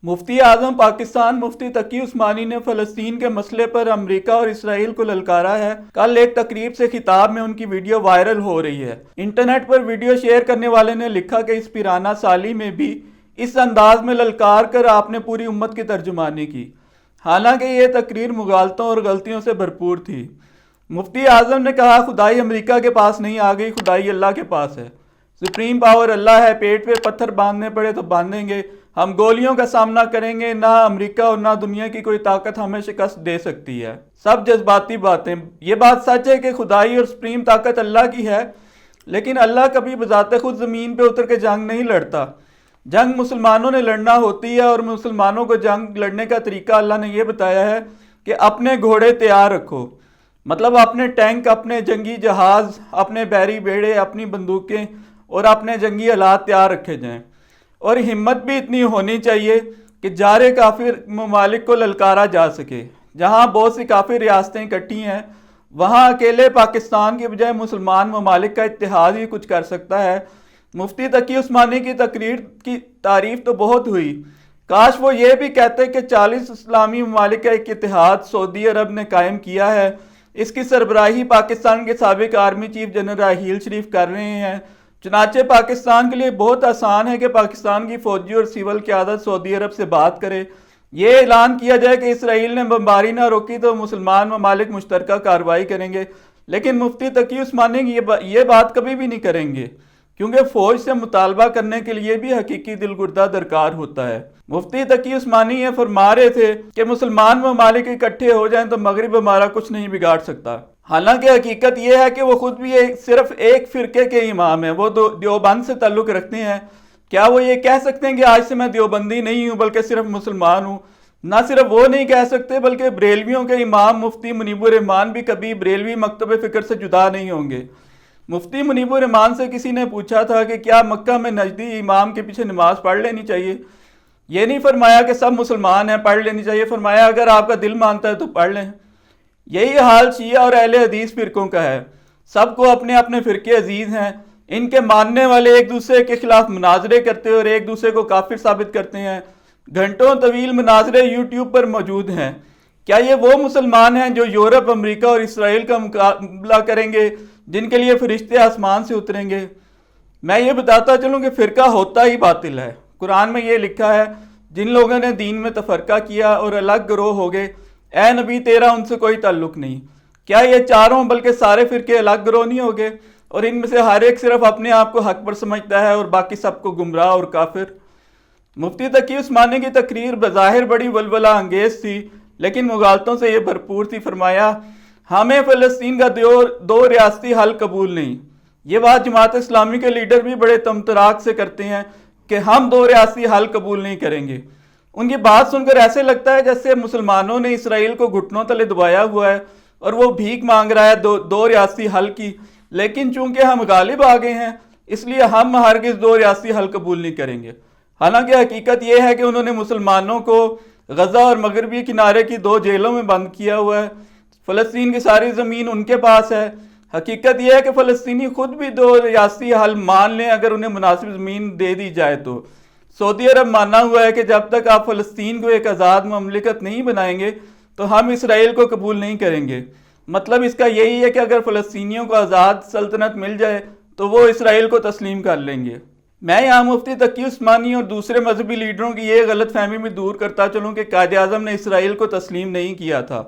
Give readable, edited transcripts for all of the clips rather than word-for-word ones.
مفتی اعظم پاکستان مفتی تقی عثمانی نے فلسطین کے مسئلے پر امریکہ اور اسرائیل کو للکارا ہے۔ کل ایک تقریب سے خطاب میں ان کی ویڈیو وائرل ہو رہی ہے۔ انٹرنیٹ پر ویڈیو شیئر کرنے والے نے لکھا کہ اس پیرانہ سالی میں بھی اس انداز میں للکار کر آپ نے پوری امت کی ترجمانی کی، حالانکہ یہ تقریر مغالطوں اور غلطیوں سے بھرپور تھی۔ مفتی اعظم نے کہا، خدائی امریکہ کے پاس نہیں آ گئی، خدائی اللہ کے پاس ہے۔ سپریم پاور اللہ ہے، پیٹ پہ پتھر باندھنے پڑے تو باندھیں گے، ہم گولیوں کا سامنا کریں گے، نہ امریکہ اور نہ دنیا کی کوئی طاقت ہمیں شکست دے سکتی ہے۔ سب جذباتی باتیں۔ یہ بات سچ ہے کہ خدائی اور سپریم طاقت اللہ کی ہے، لیکن اللہ کبھی بذات خود زمین پہ اتر کے جنگ نہیں لڑتا۔ جنگ مسلمانوں نے لڑنا ہوتی ہے، اور مسلمانوں کو جنگ لڑنے کا طریقہ اللہ نے یہ بتایا ہے کہ اپنے گھوڑے تیار رکھو، مطلب اپنے ٹینک، اپنے جنگی جہاز، اپنے بیری بیڑے، اپنی بندوقیں اور اپنے جنگی آلات تیار رکھے جائیں، اور ہمت بھی اتنی ہونی چاہیے کہ جارے کافر ممالک کو للکارا جا سکے۔ جہاں بہت سی کافر ریاستیں اکٹھی ہیں، وہاں اکیلے پاکستان کے بجائے مسلمان ممالک کا اتحاد ہی کچھ کر سکتا ہے۔ مفتی تقی عثمانی کی تقریر کی تعریف تو بہت ہوئی، کاش وہ یہ بھی کہتے کہ 40 اسلامی ممالک کا ایک اتحاد سعودی عرب نے قائم کیا ہے۔ اس کی سربراہی پاکستان کے سابق army chief general Raheel Sharif کر رہے ہیں۔ چنانچہ پاکستان کے لیے بہت آسان ہے کہ پاکستان کی فوجی اور سول قیادت سعودی عرب سے بات کرے، یہ اعلان کیا جائے کہ اسرائیل نے بمباری نہ روکی تو مسلمان ممالک مشترکہ کارروائی کریں گے، لیکن مفتی تقی عثمانی یہ بات کبھی بھی نہیں کریں گے، کیونکہ فوج سے مطالبہ کرنے کے لیے بھی حقیقی دلگردہ درکار ہوتا ہے۔ مفتی تقی عثمانی یہ فرما رہے تھے کہ مسلمان ممالک اکٹھے ہو جائیں تو مغرب ہمارا کچھ نہیں بگاڑ سکتا، حالانکہ حقیقت یہ ہے کہ وہ خود بھی صرف ایک فرقے کے امام ہیں، وہ دیوبند سے تعلق رکھتے ہیں۔ کیا وہ یہ کہہ سکتے ہیں کہ آج سے میں دیوبندی نہیں ہوں بلکہ صرف مسلمان ہوں؟ نہ صرف وہ نہیں کہہ سکتے، بلکہ بریلویوں کے امام مفتی منیب الرحمان بھی کبھی بریلوی مکتب فکر سے جدا نہیں ہوں گے۔ مفتی منیب الرحمان سے کسی نے پوچھا تھا کہ کیا مکہ میں نجدی امام کے پیچھے نماز پڑھ لینی چاہیے؟ یہ نہیں فرمایا کہ سب مسلمان ہیں پڑھ لینی چاہیے، فرمایا اگر آپ کا دل مانتا ہے تو پڑھ لیں۔ یہی حال شیعہ اور اہل حدیث فرقوں کا ہے، سب کو اپنے اپنے فرقے عزیز ہیں، ان کے ماننے والے ایک دوسرے کے خلاف مناظرے کرتے اور ایک دوسرے کو کافر ثابت کرتے ہیں۔ گھنٹوں طویل مناظرے یوٹیوب پر موجود ہیں۔ کیا یہ وہ مسلمان ہیں جو یورپ، امریکہ اور اسرائیل کا مقابلہ کریں گے، جن کے لیے فرشتے آسمان سے اتریں گے؟ میں یہ بتاتا چلوں کہ فرقہ ہوتا ہی باطل ہے۔ قرآن میں یہ لکھا ہے، جن لوگوں نے دین میں تفرقہ کیا اور الگ گروہ ہو گئے، اے نبی تیرا ان سے کوئی تعلق نہیں۔ کیا یہ چاروں بلکہ سارے فرقے الگ گروہ نہیں ہو گئے، اور ان میں سے ہر ایک صرف اپنے آپ کو حق پر سمجھتا ہے اور باقی سب کو گمراہ اور کافر؟ مفتی تقی عثمانی کی تقریر بظاہر بڑی ولولہ انگیز تھی، لیکن مغالطوں سے یہ بھرپور تھی۔ فرمایا، ہمیں فلسطین کا دو ریاستی حل قبول نہیں۔ یہ بات جماعت اسلامی کے لیڈر بھی بڑے تمتراک سے کرتے ہیں کہ ہم 2 ریاستی حل قبول نہیں کریں گے۔ ان کی بات سن کر ایسے لگتا ہے جیسے مسلمانوں نے اسرائیل کو گھٹنوں تلے دبایا ہوا ہے اور وہ بھیک مانگ رہا ہے 2 ریاستی حل کی، لیکن چونکہ ہم غالب آ گئے ہیں اس لیے ہم ہرگز 2 ریاستی حل قبول نہیں کریں گے۔ حالانکہ حقیقت یہ ہے کہ انہوں نے مسلمانوں کو غزہ اور مغربی کنارے کی 2 جیلوں میں بند کیا ہوا ہے۔ فلسطین کی ساری زمین ان کے پاس ہے۔ حقیقت یہ ہے کہ فلسطینی خود بھی 2 ریاستی حل مان لیں اگر انہیں مناسب زمین دے دی جائے تو۔ سعودی عرب مانا ہوا ہے کہ جب تک آپ فلسطین کو ایک آزاد مملکت نہیں بنائیں گے تو ہم اسرائیل کو قبول نہیں کریں گے۔ مطلب اس کا یہی ہے کہ اگر فلسطینیوں کو آزاد سلطنت مل جائے تو وہ اسرائیل کو تسلیم کر لیں گے۔ میں یہاں مفتی تقی عثمانی اور دوسرے مذہبی لیڈروں کی یہ غلط فہمی بھی دور کرتا چلوں کہ قائد اعظم نے اسرائیل کو تسلیم نہیں کیا تھا۔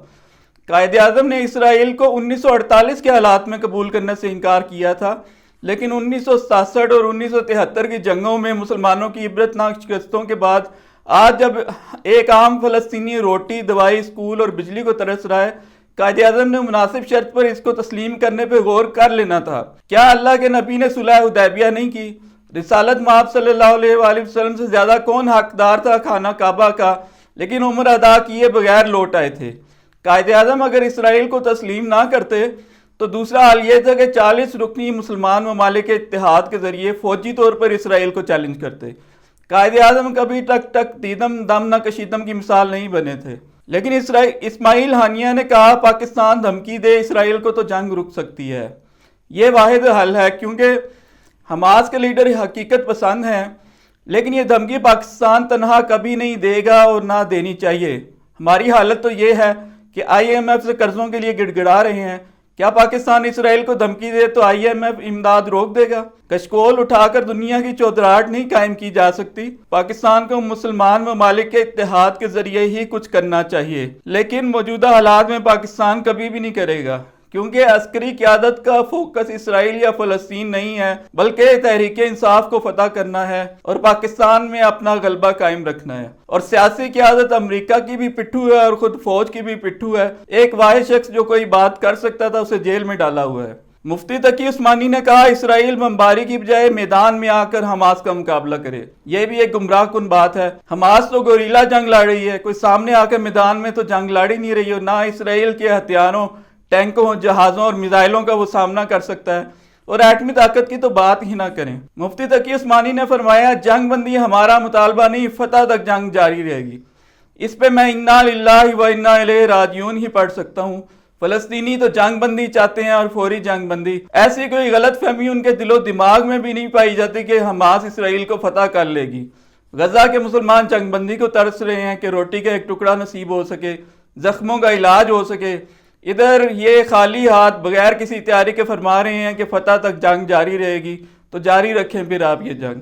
قائد اعظم نے اسرائیل کو 1948 کے حالات میں قبول کرنے سے انکار کیا تھا، لیکن 1967 اور 1973 کی جنگوں میں مسلمانوں کی عبرتناک شکستوں کے بعد آج جب ایک عام فلسطینی روٹی، دوائی، اسکول اور بجلی کو ترس رہا ہے، قائد اعظم نے مناسب شرط پر اس کو تسلیم کرنے پہ غور کر لینا تھا۔ کیا اللہ کے نبی نے صلح حدیبیہ نہیں کی؟ رسالت مآب صلی اللہ علیہ وآلہ وسلم سے زیادہ کون حقدار تھا خانہ کعبہ کا، لیکن عمر ادا کیے بغیر لوٹ آئے تھے۔ قائد اعظم اگر اسرائیل کو تسلیم نہ کرتے تو دوسرا حال یہ تھا کہ 40 رکنی مسلمان ممالک کے اتحاد کے ذریعے فوجی طور پر اسرائیل کو چیلنج کرتے۔ قائد اعظم کبھی ٹک دیدم دم نہ کشیدم کی مثال نہیں بنے تھے، لیکن اسماعیل ہانیہ نے کہا پاکستان دھمکی دے اسرائیل کو تو جنگ رک سکتی ہے۔ یہ واحد حل ہے، کیونکہ حماس کے لیڈر حقیقت پسند ہیں۔ لیکن یہ دھمکی پاکستان تنہا کبھی نہیں دے گا اور نہ دینی چاہیے۔ ہماری حالت تو یہ ہے کہ آئی ایم ایف سے قرضوں کے لیے گڑ گڑا رہے ہیں۔ کیا پاکستان اسرائیل کو دھمکی دے تو آئی ایم ایف امداد روک دے گا؟ کشکول اٹھا کر دنیا کی چودراہٹ نہیں قائم کی جا سکتی۔ پاکستان کو مسلمان ممالک کے اتحاد کے ذریعے ہی کچھ کرنا چاہیے، لیکن موجودہ حالات میں پاکستان کبھی بھی نہیں کرے گا، کیونکہ عسکری قیادت کا فوکس اسرائیل یا فلسطین نہیں ہے، بلکہ تحریک انصاف کو فتح کرنا ہے اور پاکستان میں اپنا غلبہ قائم رکھنا ہے۔ اور سیاسی قیادت امریکہ کی بھی پٹھو ہے اور خود فوج کی بھی پٹھو ہے۔ ایک واحد شخص جو کوئی بات کر سکتا تھا اسے جیل میں ڈالا ہوا ہے۔ مفتی تقی عثمانی نے کہا اسرائیل بمباری کی بجائے میدان میں آ کر حماس کا مقابلہ کرے۔ یہ بھی ایک گمراہ کن بات ہے۔ حماس تو گوریلا جنگ لڑ رہی ہے، کوئی سامنے آ کر میدان میں تو جنگ لڑ ہی نہیں رہی، اور نہ اسرائیل کے ہتھیاروں، ٹینکوں، جہازوں اور میزائلوں کا وہ سامنا کر سکتا ہے، اور ایٹمی طاقت کی تو بات ہی نہ کریں۔ مفتی تقی عثمانی نے فرمایا جنگ بندی ہمارا مطالبہ نہیں، فتح تک جنگ جاری رہے گی۔ اس پہ میں انا للہ و انا الیہ راجعون ہی پڑھ سکتا ہوں۔ فلسطینی تو جنگ بندی چاہتے ہیں اور فوری جنگ بندی۔ ایسی کوئی غلط فہمی ان کے دل و دماغ میں بھی نہیں پائی جاتی کہ حماس اسرائیل کو فتح کر لے گی۔ غزہ کے مسلمان جنگ بندی کو ترس رہے ہیں کہ روٹی کا ایک ٹکڑا نصیب ہو سکے، زخموں کا علاج ہو سکے۔ ادھر یہ خالی ہاتھ بغیر کسی تیاری کے فرما رہے ہیں کہ فتح تک جنگ جاری رہے گی۔ تو جاری رکھیں پھر آپ یہ جنگ۔